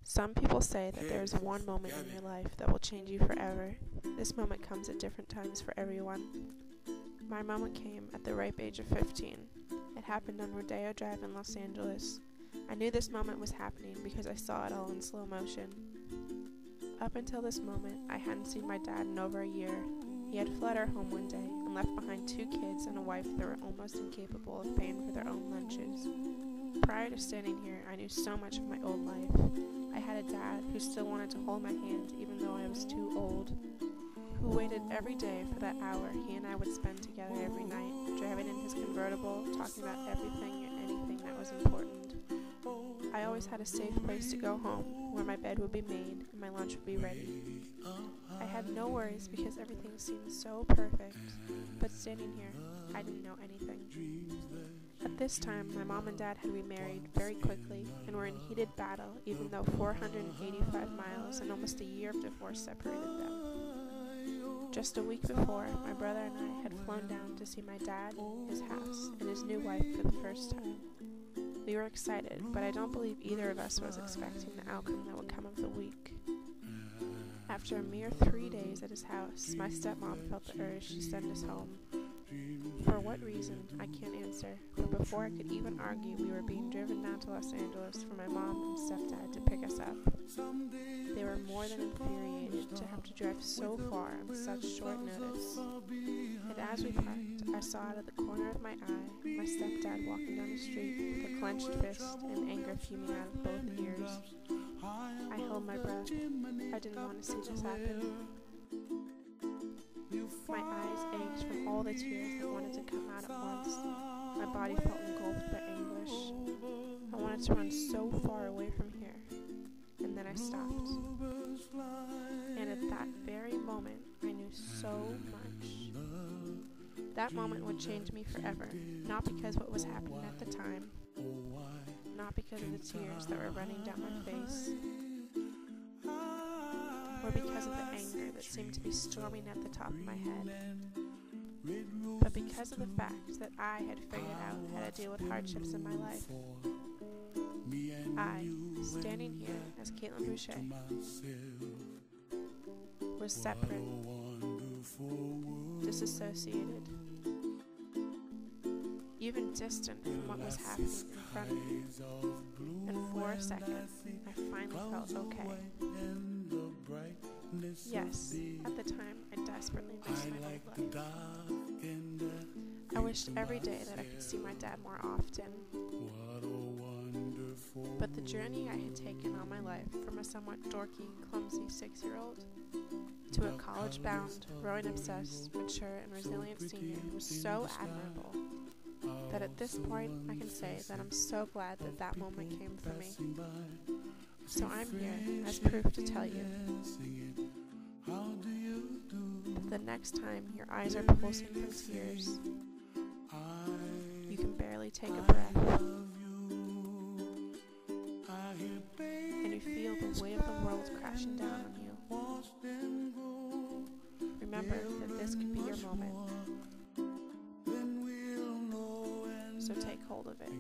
Some people say that there is one moment in your life that will change you forever. This moment comes at different times for everyone. My moment came at the ripe age of 15. It happened on Rodeo Drive in Los Angeles. I knew this moment was happening because I saw it all in slow motion. Up until this moment, I hadn't seen my dad in over a year. He had fled our home one day and left behind 2 kids and a wife that were almost incapable of paying for their own lunches. Prior to standing here, I knew so much of my old life. I had a dad who still wanted to hold my hand even though I was too old, who waited every day for that hour he and I would spend together every night, driving in his convertible, talking about everything and anything that was important. I always had a safe place to go home, where my bed would be made and my lunch would be ready. I had no worries because everything seemed so perfect, but standing here, I didn't know anything. At this time, my mom and dad had remarried very quickly and were in heated battle, even though 485 miles and almost a year of divorce separated them. Just a week before, my brother and I had flown down to see my dad, his house, and his new wife for the first time. We were excited, but I don't believe either of us was expecting the outcome that would come of the week. After a mere 3 days at his house, my stepmom felt the urge to send us home. For what reason, I can't answer, but before I could even argue, we were being driven down to Los Angeles for my mom and stepdad to pick us up. They were more than infuriated to have to drive so far on such short notice. And as we parked, I saw out of the corner of my eye my stepdad walking down the street with a clenched fist and anger fuming out of both ears. I held my breath. I didn't want to see this happen. My eyes ached from all the tears that wanted to come out at once. My body felt engulfed by anguish. I wanted to run so far away from here. And then I stopped. And at that very moment, I knew so much. That moment would change me forever, not because what was happening at the time, not because of the tears that were running down my face, or because of the anger that seemed to be storming at the top of my head, but because of the fact that I had figured out how to deal with hardships in my life. I, standing here as Caitlin Boucher, was separate, disassociated, even distant from what was happening in front of me. And for a second, I finally felt okay. Yes, at the time, I desperately missed my old life. I wished every day that I could see my dad more often. But the journey I had taken all my life, from a somewhat dorky, clumsy 6-year-old to a college-bound, rowing-obsessed, mature, and resilient senior was so admirable that at this point I can say that I'm so glad that that moment came for me. So I'm here as proof to tell you that the next time your eyes are pulsing from tears, you can barely take a breath, and you feel the weight of the world crashing down on you. Remember that this could be your moment, so take hold of it.